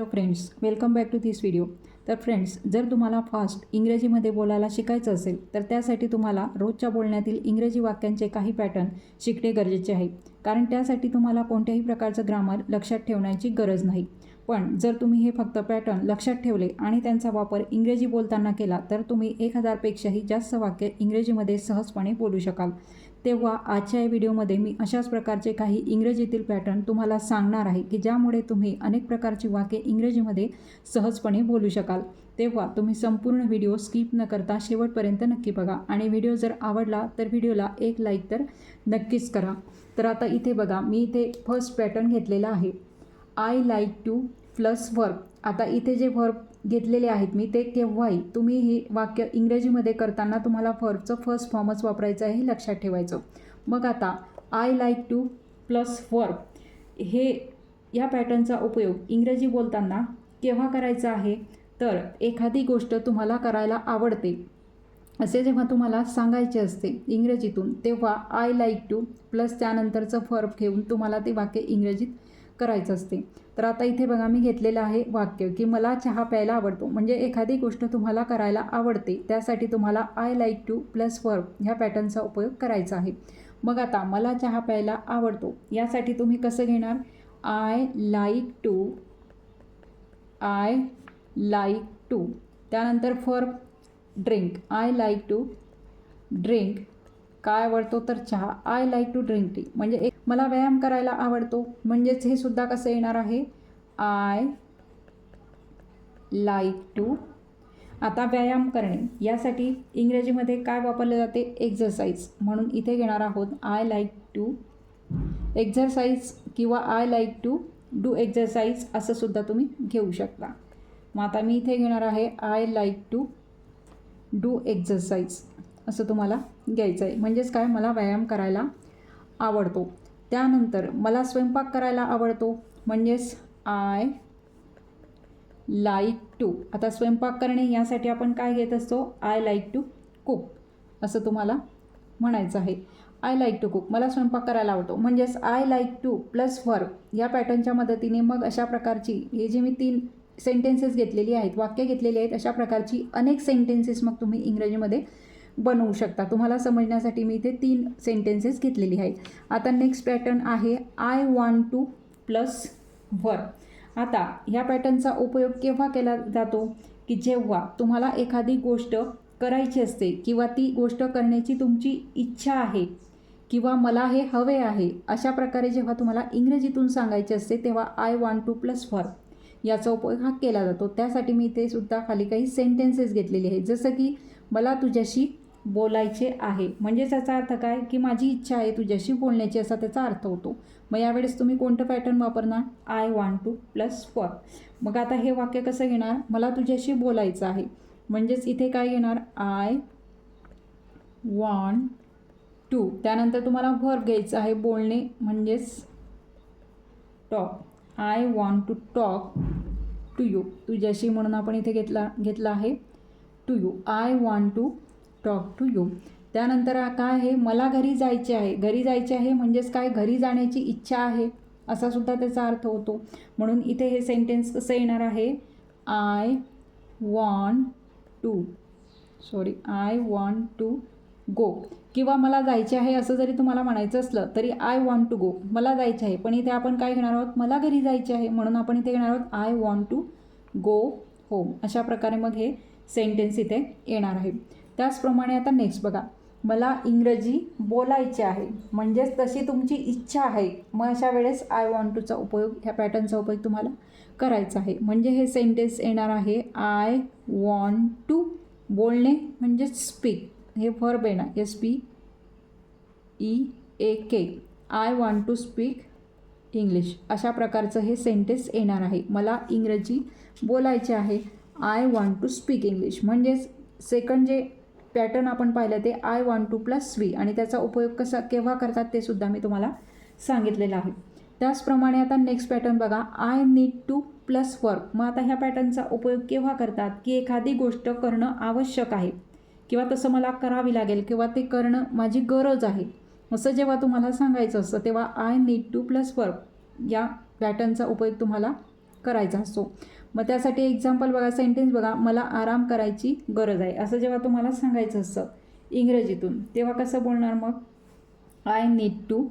Friends, welcome back to this video. तर friends, जर तुम्हाला फास्ट इंग्रजीमध्ये बोलायला शिकायचं असेल तर त्यासाठी तुम्हाला रोजच्या बोलण्यातील इंग्रजी वाक्यांचे काही पॅटर्न शिकणे गरजेचे आहे. कारण त्यासाठी तुम्हाला कोणत्याही प्रकारचं ग्रामर लक्षात ठेवण्याची गरज नाही. पण जर तुम्ही हे फक्त पॅटर्न लक्षात ठेवले आणि त्यांचा वापर इंग्रजी बोलताना केला तर तुम्ही 1000पेक्षाही जास्त वाक्य इंग्रजीमध्ये सहजपणे बोलू शकाल. तेव्हा आजच्या या व्हिडिओमध्ये मी अशाच प्रकारचे काही इंग्रजीतील पॅटर्न तुम्हाला सांगणार आहे की ज्यामुळे तुम्ही अनेक प्रकारची वाक्ये इंग्रजीमध्ये सहजपणे बोलू शकाल. तेव्हा तुम्ही संपूर्ण व्हिडिओ स्किप न करता शेवटपर्यंत नक्की बघा आणि व्हिडिओ जर आवडला तर व्हिडिओला एक लाईक तर नक्कीच करा. तर आता इथे बघा, मी इथे फर्स्ट पॅटर्न घेतलेला आहे, I like to plus verb. आता इथे जे वर्ब घेतलेले आहेत मी ते केव्हाही तुम्ही हे वाक्य इंग्रजीमध्ये करताना तुम्हाला वर्बचं फर्स्ट फॉर्मच वापरायचं आहे, हे लक्षात ठेवायचं. मग आता I like to plus verb हे या पॅटर्नचा उपयोग इंग्रजी बोलताना केव्हा करायचा आहे, तर एखादी गोष्ट तुम्हाला करायला आवडते असे जेव्हा तुम्हाला सांगायचे असते इंग्रजीतून, तेव्हा आय लाईक टू प्लस त्यानंतरचं वर्ब घेऊन तुम्हाला ते वाक्य इंग्रजीत करायचं असते. तर आता इथे बघा, मी घेतलेलं आहे वाक्य की मला चहा प्यायला आवडतो. म्हणजे एखादी गोष्ट तुम्हाला करायला आवडते त्यासाठी तुम्हाला I like to plus verb ह्या पॅटर्नचा उपयोग करायचा आहे. मग आता मला चहा प्यायला आवडतो यासाठी तुम्ही कसं घेणार, आय लाईक टू त्यानंतर verb drink, I like to drink काय आवडतो तर चहा, I like to drink tea. म्हणजे मला व्यायाम करायला आवडतो म्हणजेच हे सुद्धा कसं येणार आहे, आय लाईक टू. आता व्यायाम करणे यासाठी इंग्रजीमध्ये काय वापरले जाते, एक्झरसाइज. म्हणून इथे घेणार आहोत आय लाईक टू एक्झरसाइज किंवा I like to do exercise असं सुद्धा तुम्ही घेऊ शकता. मग आता मी इथे घेणार आहे I like to do exercise असं तुम्हाला घ्यायचं आहे. म्हणजेच काय, मला व्यायाम करायला आवडतो. त्यानंतर मला स्वयंपाक करायला आवडतो म्हणजेच आय लाईक टू. आता स्वयंपाक करणे यासाठी आपण काय घेत असतो, आय लाईक टू कुक असं तुम्हाला म्हणायचं आहे. आय लाईक टू कुक, मला स्वयंपाक करायला आवडतो म्हणजेच I like to plus verb या पॅटर्नच्या मदतीने मग अशा प्रकारची हे जे मी 3 सेंटेन्सेस घेतलेली आहेत, वाक्य घेतलेली आहेत, अशा प्रकारची अनेक सेंटेन्सेस मग तुम्ही इंग्रजीमध्ये बनवू शकता. तुम्हाला समजण्यासाठी मी इथे 3 सेंटेन्सेस घेतलेली आहेत. आता नेक्स्ट पॅटर्न आहे I want to plus verb. आता ह्या पॅटर्नचा उपयोग केव्हा केला जातो की जेव्हा तुम्हाला एखादी गोष्ट करायची असते किंवा ती गोष्ट करण्याची तुमची इच्छा आहे किंवा मला हे हवे आहे, अशा प्रकारे जेव्हा तुम्हाला इंग्रजीतून सांगायचे असते तेव्हा I want to plus verb याचा उपयोग हा केला जातो. त्यासाठी मी इथे सुद्धा खाली काही सेंटेन्सेस घेतलेले आहेत, जसं की मला तुझ्याशी बोलायचे आहे. म्हणजे त्याचा अर्थ काय की माझी इच्छा आहे तुझ्याशी बोलण्याची असा त्याचा अर्थ होतो. मग यावेळेस तुम्ही कोणतं पॅटर्न वापरणार, I want to plus verb. मग आता हे वाक्य कसं घेणार, मला तुझ्याशी बोलायचं आहे म्हणजेच इथे काय घेणार, आय वॉन्ट टू त्यानंतर तुम्हाला वर्ब घ्यायचं आहे बोलणे म्हणजेच talk, I want to talk to you. तुझ्याशी म्हणून आपण इथे घेतला आहे to you, I want to talk to you. त्यानंतर काय आहे, मला घरी जायचे आहे. घरी जायचे आहे म्हणजेच काय, घरी जाण्याची इच्छा आहे असा सुद्धा त्याचा अर्थ होतो. म्हणून इथे हे सेंटेन्स कसं येणार आहे, आय वॉन्ट टू गो. किंवा मला जायचे आहे असं जरी तुम्हाला म्हणायचं असलं तरी आय वॉन्ट टू गो, मला जायचे आहे. पण इथे आपण काय घेणार आहोत, मला घरी जायचे आहे म्हणून आपण इथे घेणार आहोत I want to go home. अशा प्रकारे मग हे सेंटेन्स इथे येणार आहे. त्याचप्रमाणे आता नेक्स्ट बघा, मला इंग्रजी बोलायचे आहे म्हणजेच तशी तुमची इच्छा आहे. मग अशा वेळेस आय वॉन्ट टूचा उपयोग, ह्या पॅटर्नचा उपयोग तुम्हाला करायचा आहे. म्हणजे हे सेंटेन्स येणार आहे आय वॉन्ट टू बोलणे म्हणजेच स्पीक, हे वर्ब येणार SPEAK, I want to speak English. अशा प्रकारचं हे सेंटेन्स येणार आहे. मला इंग्रजी बोलायचे आहे, I want to speak English. म्हणजेच सेकंड जे पॅटर्न आपण पाहिलं ते I want to plus V आणि त्याचा उपयोग कसा केव्हा करतात ते सुद्धा मी तुम्हाला सांगितलेलं आहे. त्याचप्रमाणे आता नेक्स्ट पॅटर्न बघा, I need to plus verb. मग आता ह्या पॅटर्नचा उपयोग केव्हा करतात की एखादी गोष्ट करणं आवश्यक आहे किंवा तसं मला करावी लागेल किंवा ते करणं माझी गरज आहे असं जेव्हा तुम्हाला सांगायचं असतं तेव्हा I need to plus verb या पॅटर्नचा उपयोग तुम्हाला करायचा असतो. मग त्यासाठी एक्झाम्पल बघा, सेंटेन्स बघा, मला आराम करायची गरज आहे असं जेव्हा तुम्हाला सांगायचं असतं इंग्रजीतून, तेव्हा कसं बोलणार मग? I need to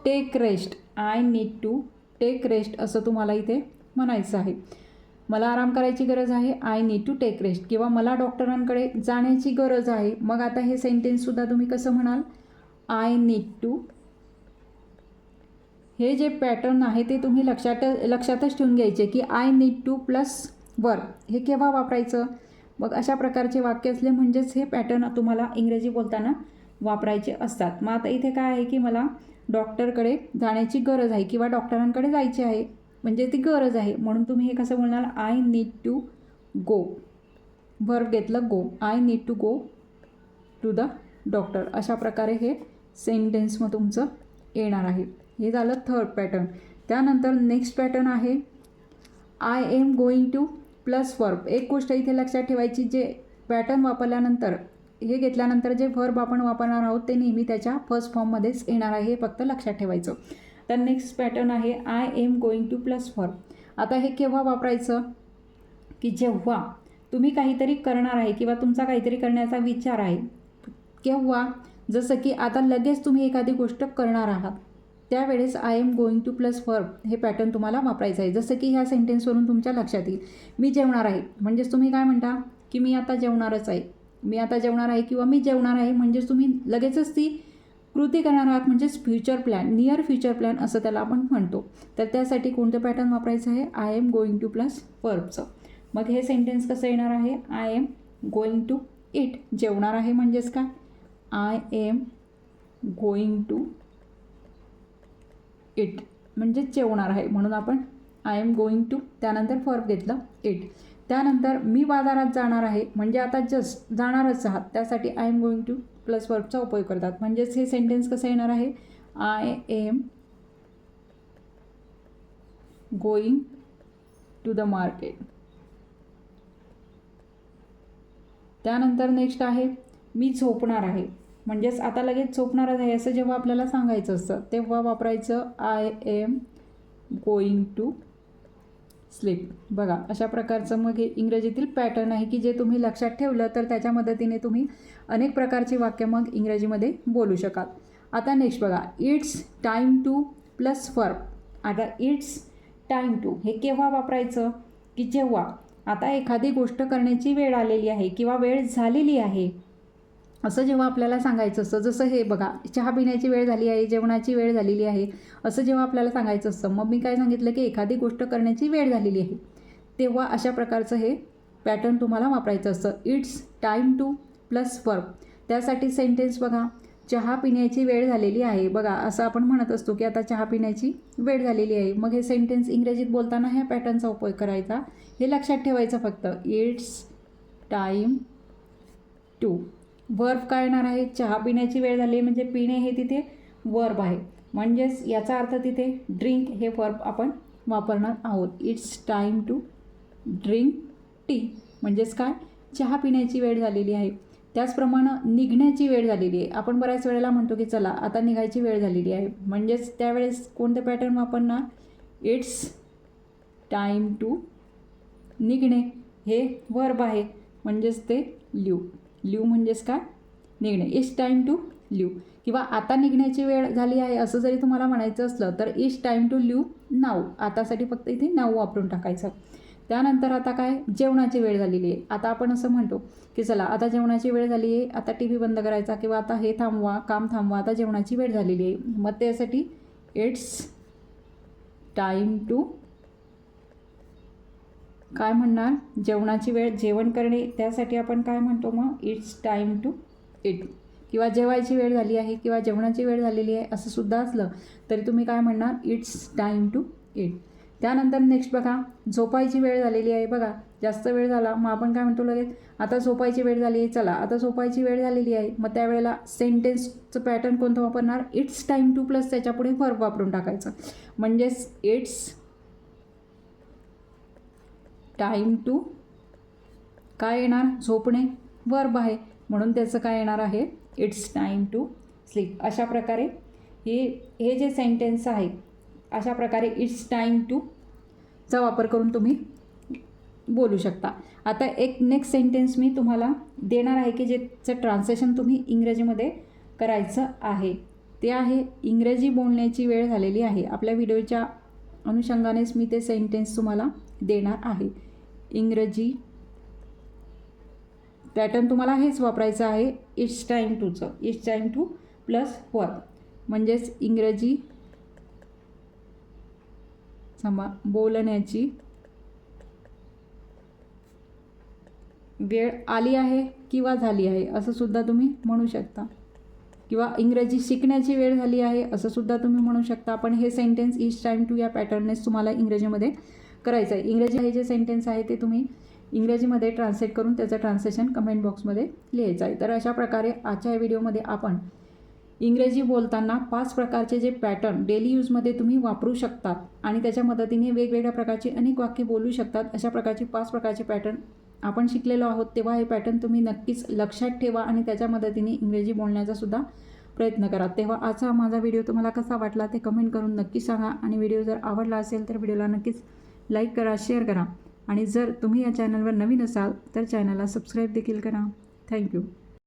take rest असं तुम्हाला इथे म्हणायचं आहे. मला आराम करायची गरज आहे, I need to take rest, किंवा मला डॉक्टरांकडे जाण्याची गरज आहे. मग आता हे सेंटेन्ससुद्धा तुम्ही कसं म्हणाल? I need to. हे जे पॅटर्न आहे ते तुम्ही लक्षातच ठेवून घ्यायचे की I need to plus verb हे केव्हा वापरायचं. मग अशा प्रकारचे वाक्य असले म्हणजेच हे पॅटर्न तुम्हाला इंग्रजी बोलताना वापरायचे असतात. मग आता इथे काय आहे की मला डॉक्टरकडे जाण्याची गरज आहे किंवा डॉक्टरांकडे जायचे आहे, म्हणजे ती गरज आहे, म्हणून तुम्ही हे कसं बोलणार? I need to go. Verb घेतलं go, I need to go to the doctor. अशा प्रकारे हे सेंटेन्स मग तुमचं येणार आहे. हे झालं थर्ड पॅटर्न. त्यानंतर नेक्स्ट पॅटर्न आहे I am going to plus verb. एक गोष्ट इथे लक्षात ठेवायची, जे पॅटर्न वापरल्यानंतर हे घेतल्यानंतर जे वर्ब आपण वापरणार आहोत ते नेहमी त्याच्या फर्स्ट फॉर्ममध्येच येणार आहे, हे फक्त लक्षात ठेवायचं. तर नेक्स्ट पॅटर्न आहे I am going to plus verb. आता हे केव्हा वापरायचं? की जेव्हा तुम्ही काहीतरी करणार आहे किंवा तुमचा काहीतरी करण्याचा विचार आहे, केव्हा? जसं की आता लगेच तुम्ही एखादी गोष्ट करणार आहात, त्यावेळेस I am going to plus verb हे पॅटर्न तुम्हाला वापरायचं आहे. जसं की ह्या सेंटेन्सवरून तुमच्या लक्षात येईल, मी जेवणार आहे, म्हणजेच तुम्ही काय म्हणता की मी आता जेवणारच आहे, मी आता जेवणार आहे किंवा मी जेवणार आहे, म्हणजेच तुम्ही लगेचच ती कृती करणार आहात, म्हणजेच future plan, near future plan असं त्याला आपण म्हणतो. तर त्यासाठी कोणतं पॅटर्न वापरायचं आहे? I am going to plus वर्बचं. मग हे सेंटेन्स कसं येणार आहे? I am going to eat. जेवणार आहे म्हणजेच काय? I am going to eat म्हणजेच जेवणार आहे, म्हणून आपण आय एम गोईंग टू त्यानंतर वर्ब घेतलं इट. त्यानंतर मी बाजारात जाणार आहे, म्हणजे आता जस्ट जाणारच आहात, त्यासाठी I am going to plus वर्बचा उपयोग करतात. म्हणजेच हे सेंटेन्स कसं येणार आहे? I am going to the market. त्यानंतर नेक्स्ट आहे मी झोपणार आहे, म्हणजेच आता लगेच झोपणारच आहे असं जेव्हा आपल्याला सांगायचं असतं तेव्हा वापरायचं I am going to sleep. बघा अशा प्रकारचं मग हे इंग्रजीतील पॅटर्न आहे की जे तुम्ही लक्षात ठेवलं तर त्याच्या मदतीने तुम्ही अनेक प्रकारची वाक्य मग इंग्रजीमध्ये बोलू शकाल. आता नेक्स्ट बघा, it's time to plus verb. आता इट्स टाईम टू हे केव्हा वापरायचं? की जेव्हा आता एखादी गोष्ट करण्याची वेळ आलेली आहे किंवा वेळ झालेली आहे असं जेव्हा आपल्याला सांगायचं असतं. जसं हे बघा, चहा पिण्याची वेळ झाली आहे, जेवणाची वेळ झालेली आहे असं जेव्हा आपल्याला सांगायचं असतं, मग मी काय सांगितलं की एखादी गोष्ट करण्याची वेळ झालेली आहे, तेव्हा अशा प्रकारचं हे पॅटर्न तुम्हाला वापरायचं असतं. It's time to plus verb. त्यासाठी सेंटेन्स बघा, चहा पिण्याची वेळ झालेली आहे. बघा असं आपण म्हणत असतो की आता चहा पिण्याची वेळ झालेली आहे. मग हे सेंटेन्स इंग्रजीत बोलताना ह्या पॅटर्नचा उपयोग करायचा, हे लक्षात ठेवायचं फक्त. इट्स टाईम टू वर्ब काय येणार आहे? चहा पिण्याची वेळ झाली म्हणजे पिणे हे तिथे वर्ब आहे, म्हणजेच याचा अर्थ तिथे ड्रिंक हे वर्ब आपण वापरणार आहोत. It's time to drink tea म्हणजेच काय? चहा पिण्याची वेळ झालेली आहे. त्याचप्रमाणे निघण्याची वेळ झालेली आहे. आपण बऱ्याच वेळेला म्हणतो की चला आता निघायची वेळ झालेली आहे, म्हणजेच त्यावेळेस कोणतं पॅटर्न वापरणार? इट्स टाईम टू निघणे हे वर्ब आहे, म्हणजेच ते लिव म्हणजेच काय? निघणे. It's time to leave. किंवा आता निघण्याची वेळ झाली आहे असं जरी तुम्हाला म्हणायचं असलं तर it's time to leave now. आतासाठी फक्त इथे नाऊ वापरून टाकायचं. त्यानंतर आता काय? जेवणाची वेळ झालेली आहे. आता आपण असं म्हणतो की चला आता जेवणाची वेळ झाली आहे, आता टी व्ही बंद करायचा किंवा आता हे थांबवा, काम थांबवा, आता जेवणाची वेळ झालेली आहे. मग त्यासाठी इट्स टाईम टू काय म्हणणार? जेवणाची वेळ, जेवण करणे, त्यासाठी आपण काय म्हणतो मग? It's time to eat. किंवा जेवायची वेळ झाली आहे किंवा जेवणाची वेळ झालेली आहे असं सुद्धा असलं तरी तुम्ही काय म्हणणार? It's time to eat. त्यानंतर नेक्स्ट बघा, झोपायची वेळ झालेली आहे. बघा जास्त वेळ झाला मग आपण काय म्हणतो लगेच? आता झोपायची वेळ झाली आहे, चला आता झोपायची वेळ झालेली आहे. मग त्यावेळेला सेंटेन्सचं पॅटर्न कोणतं वापरणार? इट्स टाईम टू प्लस त्याच्यापुढे वर्ब वापरून टाकायचं, म्हणजेच इट्स टाईम टू काय येणार? झोपणे वर्ब आहे, म्हणून त्याचं काय येणार आहे? It's time to sleep. अशा प्रकारे हे जे सेंटेन्स आहे अशा प्रकारे इट्स टाईम टू चा वापर करून तुम्ही बोलू शकता. आता एक नेक्स्ट सेंटेन्स मी तुम्हाला देणार आहे की ज्याचं ट्रान्सलेशन तुम्ही इंग्रजीमध्ये करायचं आहे. ते आहे इंग्रजी बोलण्याची वेळ झालेली आहे. आपल्या व्हिडिओच्या अनुषंगानेच मी ते सेंटेन्स तुम्हाला देणार आहे. इंग्रजी पॅटर्न तुम्हाला हेच वापरायचं आहे. इट्स टाईम टूचं it's time to plus verb म्हणजेच इंग्रजी बोलण्याची वेळ आली आहे किंवा झाली आहे असं सुद्धा तुम्ही म्हणू शकता, किंवा इंग्रजी शिकण्याची वेळ झाली आहे असं सुद्धा तुम्ही म्हणू शकता. पण हे सेंटेन्स इट्स टाईम टू या पॅटर्ननेच तुम्हाला इंग्रजीमध्ये करायचं आहे. इंग्रजी हे जे सेंटेन्स आहे ते तुम्ही इंग्रजीमध्ये ट्रान्सलेट करून त्याचं ट्रान्सलेशन कमेंट बॉक्समध्ये लिहायचं आहे. तर अशा प्रकारे आजच्या या व्हिडिओमध्ये आपण इंग्रजी बोलताना 5 प्रकारचे जे पॅटर्न डेली यूजमध्ये तुम्ही वापरू शकतात आणि त्याच्या मदतीने वेगवेगळ्या प्रकारची अनेक वाक्ये बोलू शकतात अशा प्रकारचे 5 प्रकारचे पॅटर्न आपण शिकलेलो आहोत. तेव्हा हे पॅटर्न तुम्ही नक्कीच लक्षात ठेवा आणि त्याच्या मदतीने इंग्रजी बोलण्याचा सुद्धा प्रयत्न करा. तेव्हा आजचा माझा व्हिडिओ तुम्हाला कसा वाटला ते कमेंट करून नक्की सांगा. आणि व्हिडिओ जर आवडला असेल तर व्हिडिओला नक्कीच लाईक करा, शेअर करा आणि जर तुम्ही या चॅनलवर नवीन असाल तर चॅनलला सबस्क्राईब देखील करा. थँक्यू.